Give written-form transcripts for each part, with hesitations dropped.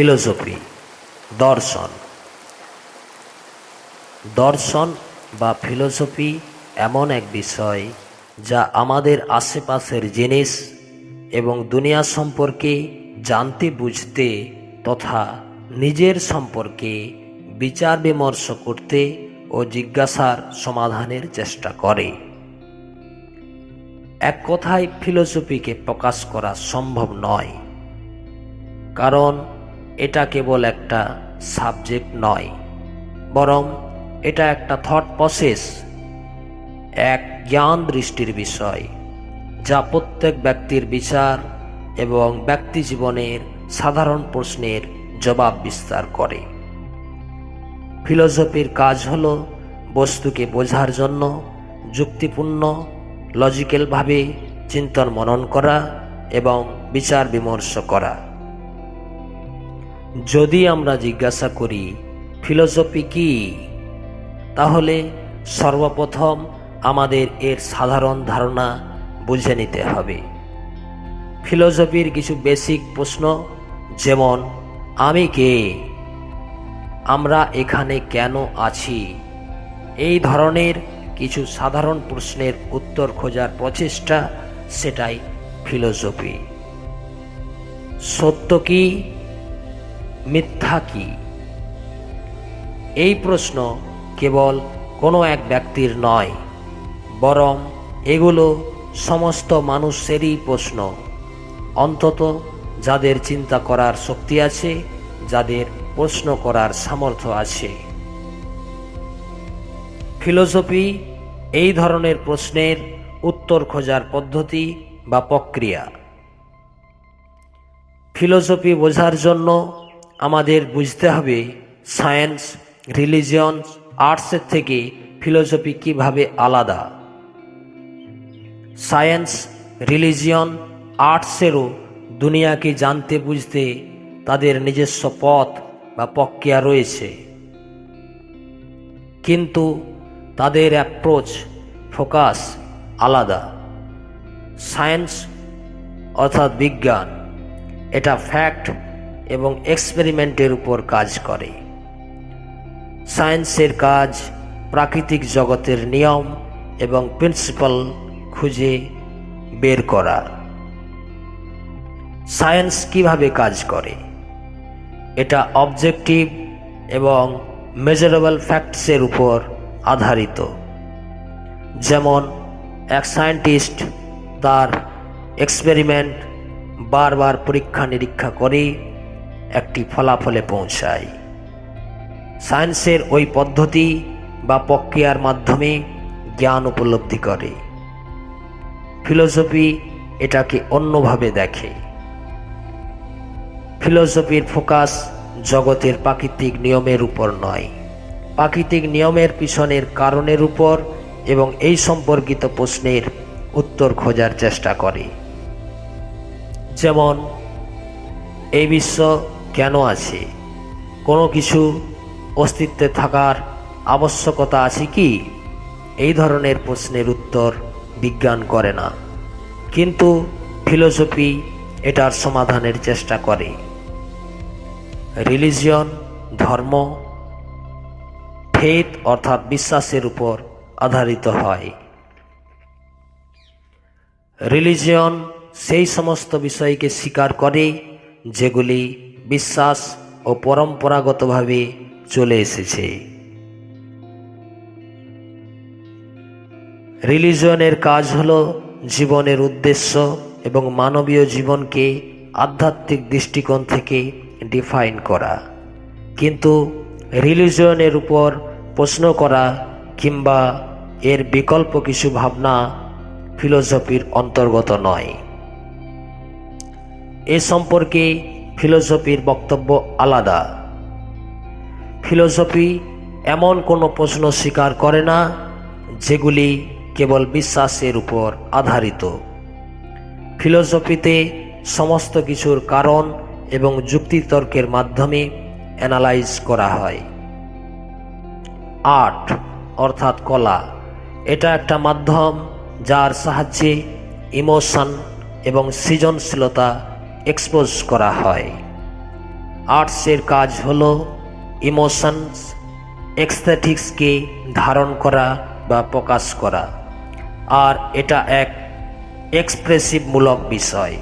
Philosophy, দর্শন। দর্শন বা ফিলোসফি এমন এক বিষয় যা আমাদের আশেপাশের জিনিস এবং দুনিয়া সম্পর্কে জানতে বুঝতে তথা নিজের সম্পর্কে বিচার বিমর্শ করতে ও জিজ্ঞাসার সমাধানের চেষ্টা করে। এক কথায় ফিলোসফিকে প্রকাশ করা সম্ভব নয়, কারণ এটা কেবল একটা সাবজেক্ট নয়, বরং এটা একটা থট প্রসেস, এক জ্ঞান দৃষ্টির বিষয় যা প্রত্যেক ব্যক্তির বিচার এবং ব্যক্তি জীবনের সাধারণ প্রশ্নের জবাব বিস্তার করে। ফিলোসফির কাজ হল বস্তুকে বোঝার জন্য যুক্তিপূর্ণ লজিক্যালভাবে চিন্তন মনন করা এবং বিচার বিমর্শ করা। যদি আমরা জিজ্ঞাসা করি ফিলোসফি কি, তাহলে সর্বপ্রথম আমাদের এর সাধারণ ধারণা বুঝে নিতে হবে। ফিলোসফির কিছু বেসিক প্রশ্ন, যেমন আমি কে, আমরা এখানে কেন আছি, এই ধরনের কিছু সাধারণ প্রশ্নের উত্তর খোঁজার প্রচেষ্টা, সেটাই ফিলোসফি। সত্য কি, মিথ্যা কি, এই প্রশ্ন কেবল কোনো এক ব্যক্তির নয়, বরং এগুলো সমস্ত মানুষেরই প্রশ্ন, অন্তত যাদের চিন্তা করার শক্তি আছে, যাদের প্রশ্ন করার সামর্থ্য আছে। ফিলোসফি এই ধরনের প্রশ্নের উত্তর খোঁজার পদ্ধতি বা প্রক্রিয়া। ফিলোসফি বোঝার জন্য আমাদের বুঝতে হবে সায়েন্স, রিলিজিয়ন, আর্টসের থেকে ফিলোসফি কিভাবে আলাদা। সায়েন্স, রিলিজিয়ন, আর্টসেরও দুনিয়াকে জানতে বুঝতে তাদের নিজস্ব পথ বা প্রক্রিয়া রয়েছে, কিন্তু তাদের অ্যাপ্রোচ, ফোকাস আলাদা। সায়েন্স অর্থাৎ বিজ্ঞান, এটা ফ্যাক্ট এবং এক্সপেরিমেন্টের উপর কাজ করে। সায়েন্সের কাজ প্রাকৃতিক জগতের নিয়ম এবং প্রিন্সিপাল খুঁজে বের করা। সায়েন্স কিভাবে কাজ করে? এটা অবজেক্টিভ এবং মেজারেবল ফ্যাক্টসের উপর আধারিত। যেমন এক সায়েন্টিস্ট তার এক্সপেরিমেন্ট বারবার পরীক্ষা নিরীক্ষা করে একটি ফলাফলে পৌঁছায়। সায়েন্সের ওই পদ্ধতি বা প্রক্রিয়ার মাধ্যমে জ্ঞান উপলব্ধি করে। ফিলোসফি এটাকে অন্যভাবে দেখে। ফিলোসফির ফোকাস জগতের প্রাকৃতিক নিয়মের উপর নয়, প্রাকৃতিক নিয়মের পিছনের কারণের উপর এবং এই সম্পর্কিত প্রশ্নের উত্তর খোঁজার চেষ্টা করে। যেমন এই বিশ্ব কেন আছে, কোনো কিছু অস্তিত্বে থাকার আবশ্যকতা আছে কি, এই ধরনের প্রশ্নের উত্তর বিজ্ঞান করে না, কিন্তু ফিলোসফি এটার সমাধানের চেষ্টা করে। রিলিজিয়ন, ধর্ম, ফেথ অর্থাৎ বিশ্বাসের উপর আধারিত হয়। রিলিজিয়ন সেই সমস্ত বিষয়কে স্বীকার করে যেগুলি বিশ্বাস ও পরম্পরাগতভাবে চলে এসেছে। রিলিজিয়নের কাজ হল জীবনের উদ্দেশ্য এবং মানবীয় জীবনকে আধ্যাত্মিক দৃষ্টিকোণ থেকে ডিফাইন করা, কিন্তু রিলিজিয়নের উপর প্রশ্ন করা কিংবা এর বিকল্প কিছু ভাবনা ফিলোসফির অন্তর্গত নয়। এ সম্পর্কে ফিলোসফির বক্তব্য আলাদা। ফিলোসফি এমন কোনো প্রশ্ন স্বীকার করে না যেগুলি কেবল বিশ্বাসের উপর আধারিত। ফিলোসফিতে সমস্ত কিছুর কারণ এবং যুক্তিতর্কের মাধ্যমে অ্যানালাইজ করা হয়। আর্ট অর্থাৎ কলা, এটা একটা মাধ্যম যার সাহায্যে ইমোশন এবং সৃজনশীলতা এক্সপোজ করা হয়। আর্টসের কাজ হলো ইমোশনস, এস্থেটিক্সকে ধারণ করা বা প্রকাশ করা, আর এটা এক এক্সপ্রেসিভমূলক বিষয়।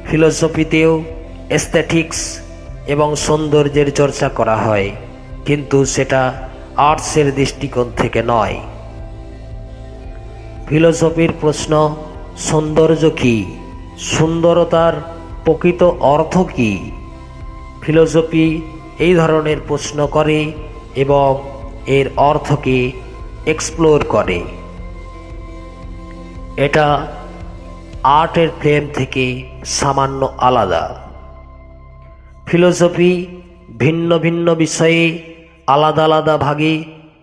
ফিলোসফিতেও এস্থেটিক্স এবং সৌন্দর্যের চর্চা করা হয়, কিন্তু সেটা আর্টসের দৃষ্টিকোণ থেকে নয়। ফিলোসফির প্রশ্ন, সৌন্দর্য কী? সুন্দরতার প্রকৃত অর্থ কী? ফিলোসফি এই ধরনের প্রশ্ন করে এবং এর অর্থকে এক্সপ্লোর করে। এটা আর্টের ফ্রেম থেকে সামান্য আলাদা। ফিলোসফি ভিন্ন ভিন্ন বিষয়ে আলাদা আলাদা ভাগে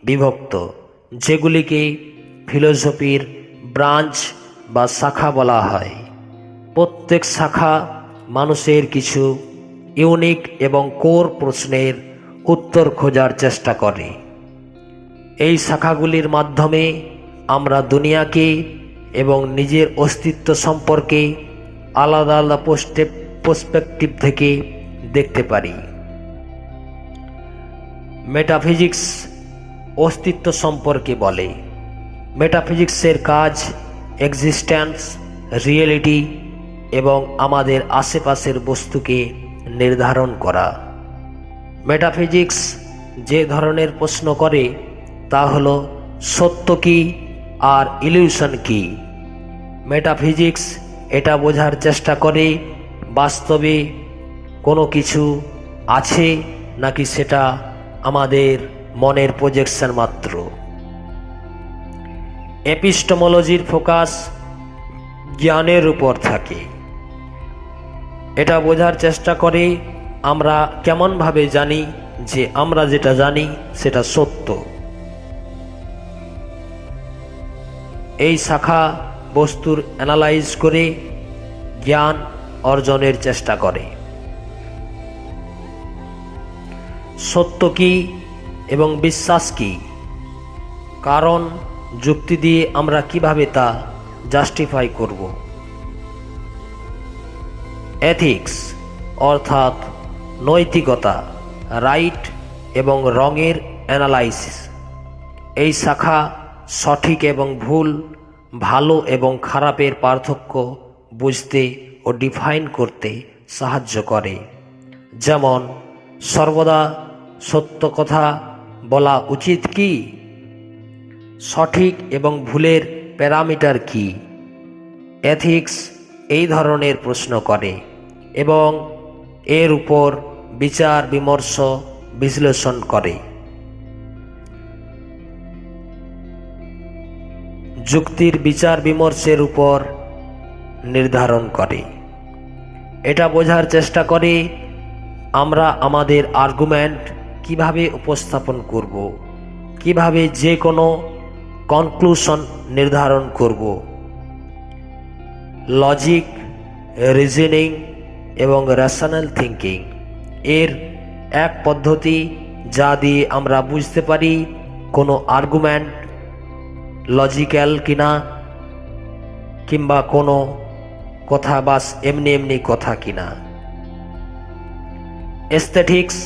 বিভক্ত, যেগুলিকে ফিলোসফির ব্রাঞ্চ বা শাখা বলা হয়। প্রত্যেক শাখা মানুষের কিছু ইউনিক এবং কোর প্রশ্নের উত্তর খোঁজার চেষ্টা করে। এই শাখাগুলির মাধ্যমে আমরা দুনিয়াকে এবং নিজের অস্তিত্ব সম্পর্কে আলাদা আলাদা পার্সপেক্টিভ থেকে দেখতে পারি। মেটাফিজিক্স অস্তিত্ব সম্পর্কে বলে। মেটাফিজিক্সের কাজ এক্সিস্টেন্স, রিয়েলিটি এবং আমাদের আশেপাশের বস্তুকে নির্ধারণ করা। মেটাফিজিক্স যে ধরনের প্রশ্ন করে তা হলো সত্য কী আর ইলিউশন কী। মেটাফিজিক্স এটা বোঝার চেষ্টা করে বাস্তবে কোনো কিছু আছে নাকি সেটা আমাদের মনের প্রজেকশন মাত্র। এপিস্টেমোলজির ফোকাস জ্ঞানের উপর থাকে। এটা বোঝার চেষ্টা করে আমরা কেমনভাবে জানি যে আমরা যেটা জানি সেটা সত্য। এই শাখা বস্তুর অ্যানালাইজ করে জ্ঞান অর্জনের চেষ্টা করে। সত্য কী এবং বিশ্বাস কী? কারণ যুক্তি দিয়ে আমরা কিভাবে তা জাস্টিফাই করব। এথিক্স অর্থাৎ নৈতিকতা, রাইট এবং রঙের অ্যানালাইসিস। এই শাখা সঠিক এবং ভুল, ভালো এবং খারাপের পার্থক্য বুঝতে ও ডিফাইন করতে সাহায্য করে। যেমন সর্বদা সত্য কথা বলা উচিত কি? সঠিক এবং ভুলের প্যারামিটার কি? এথিক্স এই ধরনের প্রশ্ন করে এবং এর উপর বিচার বিমর্শ বিশ্লেষণ করে। যুক্তির বিচার বিমর্শের উপর নির্ধারণ করে। এটা বোঝার চেষ্টা করে আমরা আমাদের আর্গুমেন্ট কিভাবে উপস্থাপন করব, কিভাবে যে কোনো কনক্লুশন নির্ধারণ করব। লজিক, রিজনিং এবং রেশনাল থিঙ্কিং এর এক পদ্ধতি যা দিয়ে আমরা বুঝতে পারি কোনো আর্গুমেন্ট লজিক্যাল কিনা, কিংবা কোনো কথা বাস এমনি এমনি কথা কিনা। এস্থেটিক্স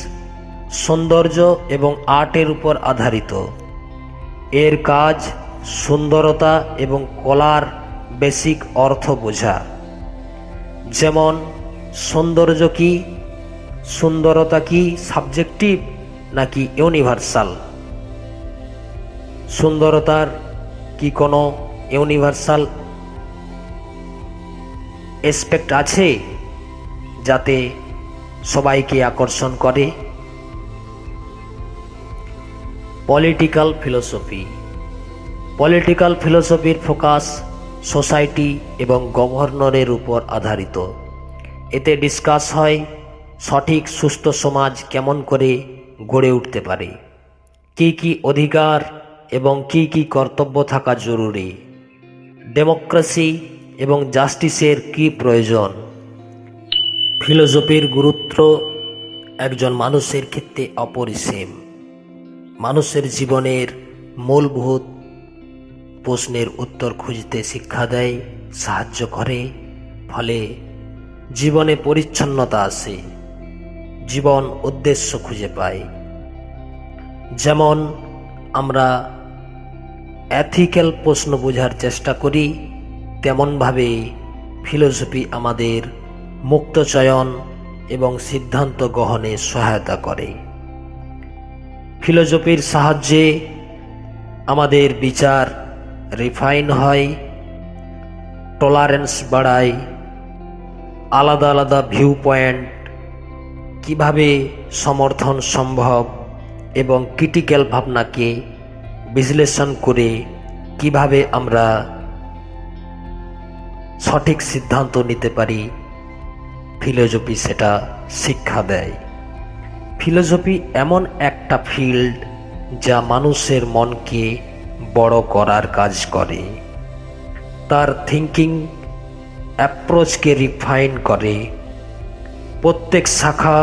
সৌন্দর্য এবং আর্টের উপর আধারিত। এর কাজ সুন্দরতা এবং কলার বেসিক অর্থ বোঝা। যেমন সৌন্দর্য কি, সুন্দরতা কি সাবজেক্টিভ নাকি ইউনিভার্সাল? সুন্দরতার কি কোনো ইউনিভার্সাল অ্যাসপেক্ট আছে যাতে সবাইকে আকর্ষণ করে? Political philosophy. পলিটিক্যাল ফিলোসফির ফোকাস সোসাইটি এবং গভর্নরের উপর আধারিত। এতে ডিসকাস হয় সঠিক সুস্থ সমাজ কেমন করে গড়ে উঠতে পারে, কি কি অধিকার এবং কি কি কর্তব্য থাকা জরুরি, ডেমোক্রেসি এবং জাস্টিসের কি প্রয়োজন। ফিলোসফির গুরুত্ব একজন মানুষের ক্ষেত্রে অপরিসীম। মানুষের জীবনের মূলভূত প্রশ্নের উত্তর খুঁজতে শিক্ষা দেয়, সাহায্য করে, ফলে জীবনে পরিচ্ছন্নতা আসে। জীবন উদ্দেশ্য খুঁজে পাই। যেমন আমরা এথিক্যাল প্রশ্ন বোঝার চেষ্টা করি, তেমনভাবে ফিলোসফি আমাদের মুক্ত চয়ন এবং সিদ্ধান্ত গ্রহণে সহায়তা করে। ফিলোসফির সাহায্যে আমাদের বিচার রিফাইন হয়, টলারেন্স বাড়ায়, আলাদা আলাদা ভিউ পয়েন্ট কিভাবে সমর্থন সম্ভব এবং ক্রিটিক্যাল ভাবনাকে বিশ্লেষণ করে কিভাবে আমরা সঠিক সিদ্ধান্ত নিতে পারি, ফিলোসফি সেটা শিক্ষা দেয়। ফিলোসফি এমন একটা ফিল্ড যা মানুষের মনকে বড় করার কাজ করে, তার থিঙ্কিং অ্যাপ্রোচকে রিফাইন করে। প্রত্যেক শাখা,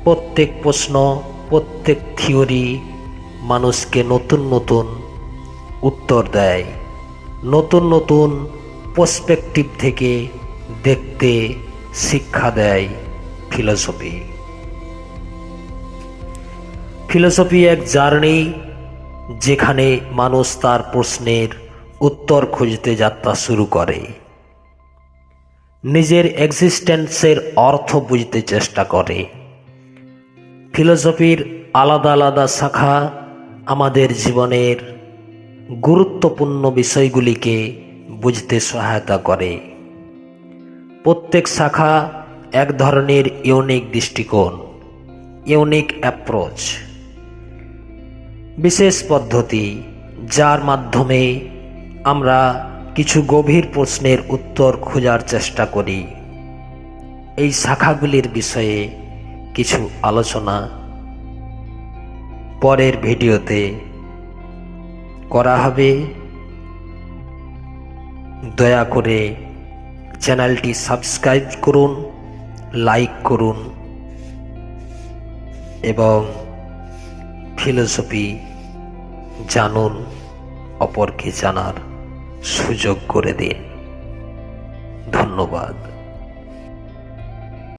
প্রত্যেক প্রশ্ন, প্রত্যেক থিওরি মানুষকে নতুন নতুন উত্তর দেয়, নতুন নতুন পার্সপেক্টিভ থেকে দেখতে শিক্ষা দেয় ফিলোসফি। ফিলোসফি এক জার্নি, যেখানে মানুষ তার প্রশ্নের উত্তর খুঁজতে যাত্রা শুরু করে, নিজের এক্সিস্টেন্সের অর্থ বুঝতে চেষ্টা করে। ফিলোসফির আলাদা আলাদা শাখা আমাদের জীবনের গুরুত্বপূর্ণ বিষয়গুলিকে বুঝতে সহায়তা করে। প্রত্যেক শাখা এক ধরনের ইউনিক দৃষ্টিকোণ, ইউনিক অ্যাপ্রোচ, বিশেষ পদ্ধতি, যার মাধ্যমে আমরা কিছু গভীর প্রশ্নের উত্তর খোঁজার চেষ্টা করি। এই শাখাগুলির বিষয়ে কিছু আলোচনা পরের ভিডিওতে করা হবে। দয়া করে চ্যানেলটি সাবস্ক্রাইব করুন, লাইক করুন এবং ফিলোসফি জানুন, অপরকে জানার সুযোগ করে দিন। ধন্যবাদ।